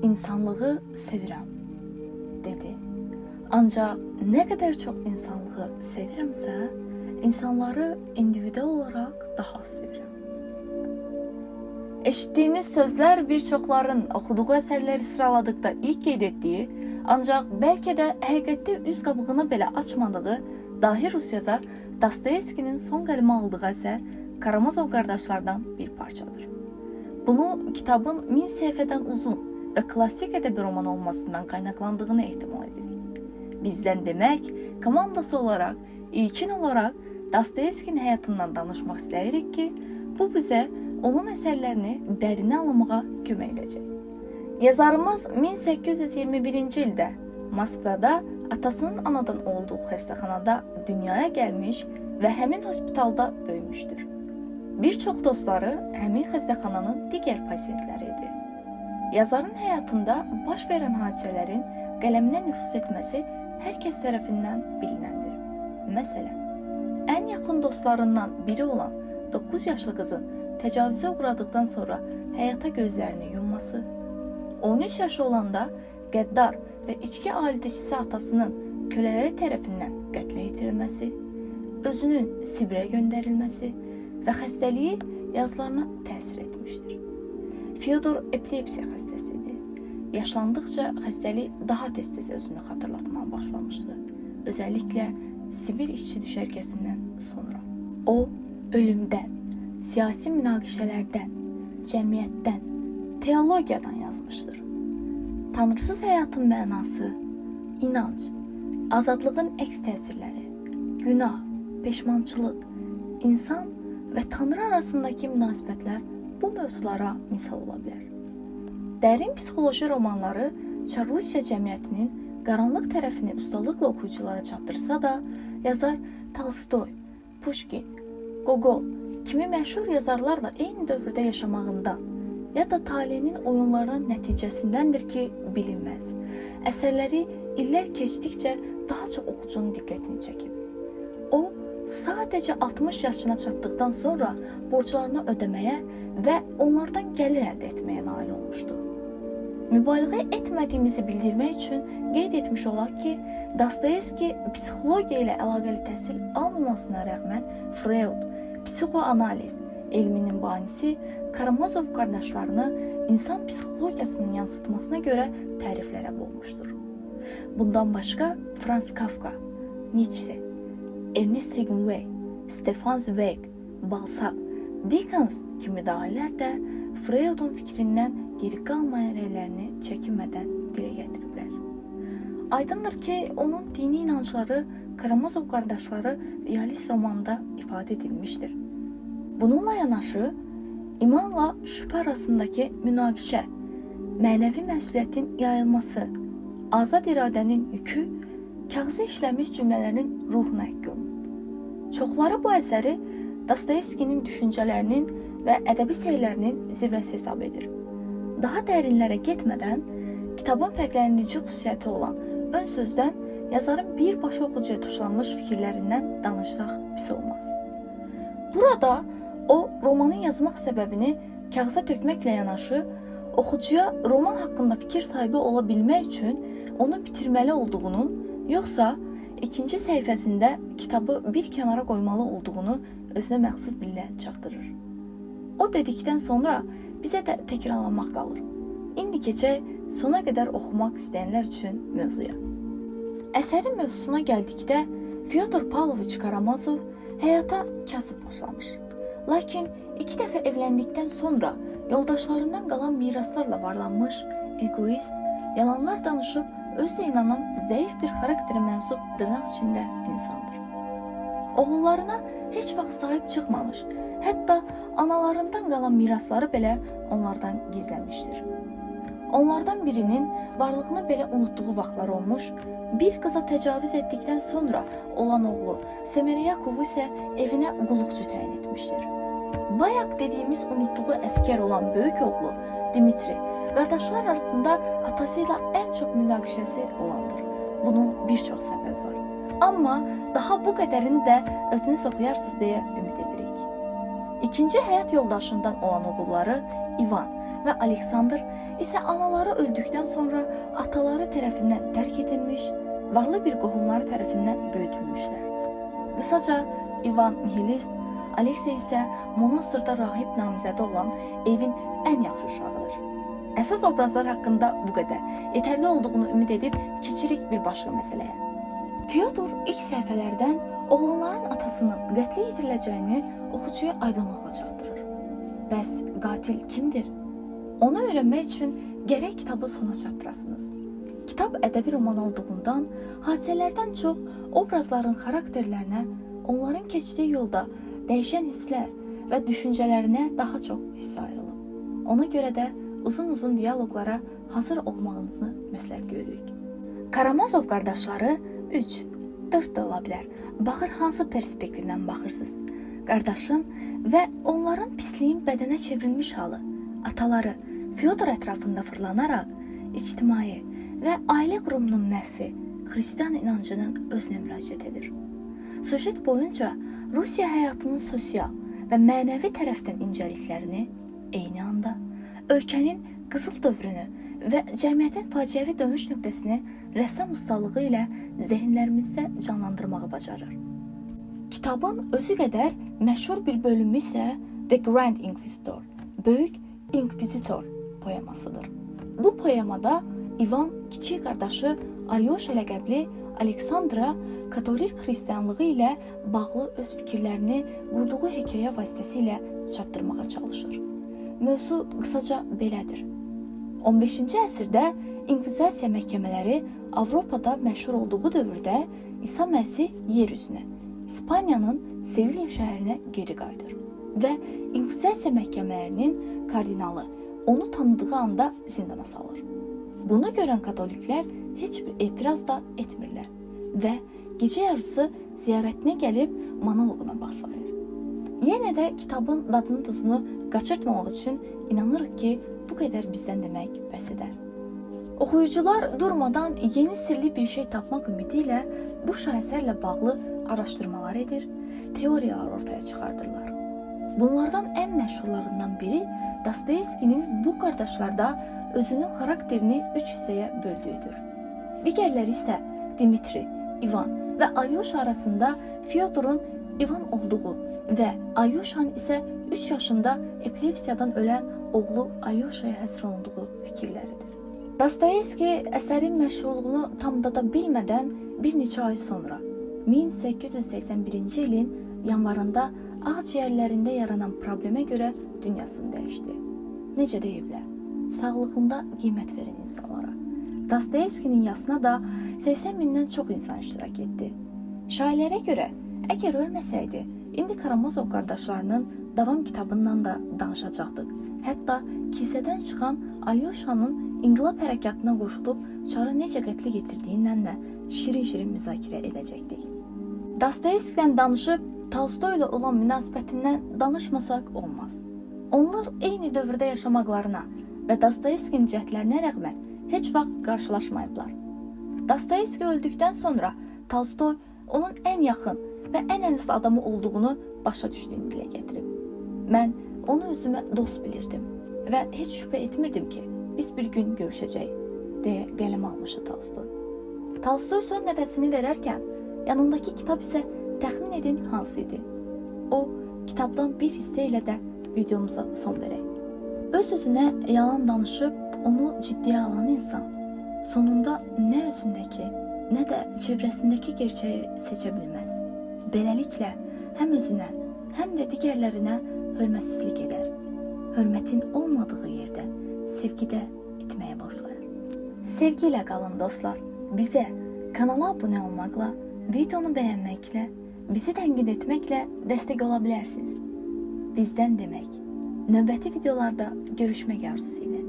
insanlığı sevirəm, dedi. Ancaq nə qədər çox insanlığı sevirəmsə, insanları individual olaraq daha az sevirəm. Eşitdiyiniz sözlər bir çoxların oxuduğu əsərləri sıraladıqda ilk qeyd etdiyi, ancaq bəlkə də həqiqətdə üz qabığını belə açmadığı dahi Rus yazar Dostoyevskinin son qələmə aldığı əsər Karamazov qardaşlardan bir parçadır. Bunu kitabın 1000 səhifədən uzun və klassik ədəbi roman olmasından qaynaqlandığını ehtimal edirik. Bizdən demək, komandası olaraq, ilkin olaraq Dostoyevskinin həyatından danışmaq istəyirik ki, bu bizə onun əsərlərini dərinə almağa kömək edəcək. Yazarımız 1821-ci ildə Moskvada atasının anadan olduğu xəstəxanada dünyaya gəlmiş və həmin hospitalda böyümüşdür. Bir çox dostları həmin xəstəxananın digər pasientləri idi. Yazarın həyatında baş verən hadisələrin qələminə nüfuz etməsi hər kəs tərəfindən bilinəndir. Məsələn, ən yaxın dostlarından biri olan 9 yaşlı qızın təcavüzə uğradıqdan sonra həyata gözlərini yumması, 13 yaşı olanda qəddar və içki alüdəçisi atasının kölələri tərəfindən qətlə yetirilməsi, özünün Sibirə göndərilməsi və xəstəliyi yazılarına təsir etmişdir. Fyodor epilepsiya xəstəsidir. Yaşlandıqca xəstəlik daha tez-tez özünü xatırlatmağa başlamışdı. Özəlliklə Sibir işçi düşərgəsindən sonra. O, ölümdən, siyasi münaqişələrdən, cəmiyyətdən, teologiyadan yazmışdır. Tanrısız həyatın mənası, inanc, azadlığın əks təsirləri, günah, peşmançılıq, insan və Tanrı arasındakı münasibətlər bu mövzulara misal ola bilər. Dərin psixoloji romanları Çar Rusiya cəmiyyətinin qaranlıq tərəfini ustalıqla oxuyuculara çatdırsa da, yazar Tolstoy, Pushkin, Gogol kimi məşhur yazarlarla eyni dövrdə yaşamağından ya da talihinin oyunlarının nəticəsindəndir ki, bilinməz. Əsərləri illər keçdikcə daha çox oxucunun diqqətini çəkib. O, sadəcə 60 yaşına çatdıqdan sonra borclarını ödəməyə və onlardan gəlir əldə etməyə nail olmuşdu. Mübaliğə etmədiyimizi bildirmək üçün qeyd etmiş olaq ki, Dostoyevski psixologiya ilə əlaqəli təhsil almamasına rəğmən Freud, psixoanaliz elminin banisi Karamazov qardaşlarını insan psixologiyasının yansıtmasına görə təriflərə boğmuşdur. Bundan başqa Franz Kafka, Nietzsche, Ernest Hemingway, Stefan Zweig, Balzac, Dickens kimi dahilər də Freudun fikrindən geri qalmayan rəylərini çəkinmədən dilə gətiriblər. Aydındır ki, onun dini inancları Karamazov qardaşları realist romanda ifadə edilmişdir. Bununla yanaşı, imanla şübhə arasındakı münaqişə, mənəvi məsuliyyətin yayılması, azad iradənin yükü, kağıza işlənmiş cümlələrin ruhuna həkk olunub. Çoxları bu əsəri Dostoyevskinin düşüncələrinin və ədəbi səylərinin zirvəsi hesab edir. Daha dərinlərə getmədən, kitabın fərqləndirici xüsusiyyəti olan ön sözdən yazarın birbaşa oxucuya tuşlanmış fikirlərindən danışsaq pis olmaz. Burada o, romanın yazmaq səbəbini kağıza tökməklə yanaşı, oxucuya roman haqqında fikir sahibi ola bilmək üçün onu bitirməli olduğunu, yoxsa ikinci səhifəsində kitabı bir kənara qoymalı olduğunu özünə məxsus dillə çatdırır. O dedikdən sonra bizə də təkrarlamaq qalır. İndi keçək sona qədər oxumaq istəyənlər üçün mövzuya. Əsərin mövzusuna gəldikdə, Fyodor Pavloviç Karamazov həyata kasıb başlamış. Lakin 2 dəfə evləndikdən sonra yoldaşlarından qalan miraslarla varlanmış, egoist, yalanlar danışıb, özlə inanan zəif bir xarakterə mənsub dırnaq içində insandır. Oğullarına heç vaxt sahib çıxmamış, hətta analarından qalan mirasları belə onlardan gizlənmişdir. Onlardan birinin varlığını belə unutduğu vaxtlar olmuş, bir qıza təcavüz etdikdən sonra olan oğlu Semeryakovu isə evinə qulluqçu təyin etmişdir. Bayaq dediyimiz unutduğu əskər olan böyük oğlu Dimitri, qardaşlar arasında atası ilə ən çox münaqişəsi olandır. Bunun bir çox səbəbi var. Amma daha bu qədərini də özünüz oxuyarsınız deyə ümid edirik. İkinci həyat yoldaşından olan oğulları İvan ve Alexander ise anaları öldükten sonra ataları tarafından terk edilmiş, varlı bir qohumları tarafından böyütülmüşler. Kısaca Ivan nihilist, Alexey ise monastırda rahip namizədi olan evin en yaxşı uşağıdır. Əsas obrazlar haqqında bu qədər. Yeterli olduğunu ümid edib keçirik bir başqa məsələyə. Fyodor ilk səhifələrdən oğlanların atasının qətlə yetiriləcəyini oxucuya aydınlıqla çatdırır. Bəs qatil kimdir? Onu öyrənmək üçün gərək kitabı sona çatdırasınız. Kitab ədəbi roman olduğundan hadisələrdən çox obrazların xarakterlərinə, onların keçdiyi yolda dəyişən hisslər və düşüncələrinə daha çox hissə ayrılıb. Ona görə də uzun-uzun diyaloqlara hazır olmağınızı məsləhət görürük. Karamazov qardaşları 3, 4 də ola bilər. Baxır hansı perspektivdən baxırsınız. Qardaşın və onların pisliyin bədənə çevrilmiş halı, ataları Fyodor ətrafında fırlanaraq ictimai və ailə qurumunun məhvi, xristian inancının özünə müraciət edir. Sujet boyunca Rusiya həyatının sosial və mənəvi tərəfdən incəliklərini eyni anda ölkənin qızıl dövrünü və cəmiyyətin faciəvi dönüş nöqtəsini rəssam ustalığı ilə zehinlərimizdə canlandırmağı bacarır. Kitabın özü qədər məşhur bir bölümü isə The Grand Inquisitor, Böyük İnkvizitor poemasıdır. Bu poemada Ivan kiçik qardaşı Alyosha ləqəbli Aleksandra katolik xristianlığı ilə bağlı öz fikirlərini qurduğu hekayə vasitəsilə çatdırmağa çalışır. Mövzu qısaca belədir. 15-ci əsrdə İnkvizasiya məhkəmələri Avropada məşhur olduğu dövrdə İsa Məsih yer üzünə, İspaniyanın Sevilla şəhərinə geri qayıdır və İnkvizasiya məhkəmələrinin kardinalı onu tanıdığı anda zindana salır. Bunu görən katoliklər heç bir etiraz da etmirlər və gecə yarısı ziyarətinə gəlib monoloquna başlayır. Yenə də kitabın dadını tuzunu qaçırtmamaq üçün inanırıq ki, bu qədər bizdən demək bəs edər. Oxuyucular durmadan yeni sirli bir şey tapmaq ümidi ilə bu şahesərlə bağlı araşdırmalar edir, teoriyalar ortaya çıxardırlar. Bunlardan ən məşhurlarından biri Dostoyevskinin bu qardaşlarda özünün xarakterini 3 hissəyə böldüyüdür. Digərləri isə Dimitri, Ivan və Alyosha arasında Fyodorun Ivan olduğu və Alyoshanın isə 3 yaşında epilepsiyadan ölən oğlu Alyoshaya həsr olunduğu fikirləridir. Dostoyevski əsərin məşhurluğunu tam dada bilmədən bir neçə ay sonra 1881-ci ilin yanvarında ağciyərlərində yaranan problemə görə dünyasını dəyişdi. Necə deyiblər? Sağlığında qiymət verən insanlara. Dostoyevskinin yasına da 80 mindən çox insan iştirak etdi. Şairlərə görə, əgər ölməsəydi, indi Karamazov qardaşlarının davam kitabından da danışacaqdıq. Hətta kilsədən çıxan Alyosha'nın İnqilab hərəkatına qoşulub çarı necə qətlə yetirdiyindən də şirin-şirin müzakirə edəcəkdik. Dostoyevskidən danışıb Tolstoy ilə olan münasibətindən danışmasaq olmaz. Onlar eyni dövrdə yaşamaqlarına və Dostoyevskinin cəhdlərinə rəğmən heç vaxt qarşılaşmayıblar. Dostoyevski öldükdən sonra Tolstoy onun ən yaxın və ən əziz adamı olduğunu başa düşdüyünü dilə gətirib. Mən onu özümə dost bilirdim və heç şübhə etmirdim ki, biz bir gün görüşəcəyik, deyə qələm almışdı Tolstoy. Tolstoy son nəfəsini verərkən yanındakı kitab isə təxmin edin hansı idi? O, kitabdan bir hissə ilə də videomuza son verək. Öz-özünə yalan danışıb onu ciddiyə alan insan sonunda nə özündəki, nə də çevrəsindəki gerçəyi seçə bilməz. Beləliklə, həm özünə, həm də digərlərinə hörmətsizlik edər. Hörmətin olmadığı yerdə sevgidə itməyə başlayır. Sevgi ilə qalın dostlar. Bizə kanala abunə olmaqla, videonu bəyənməklə, bizi tənqid etməklə dəstək ola bilərsiniz. Bizdən demək. Növbəti videolarda görüşmək arzusu ilə.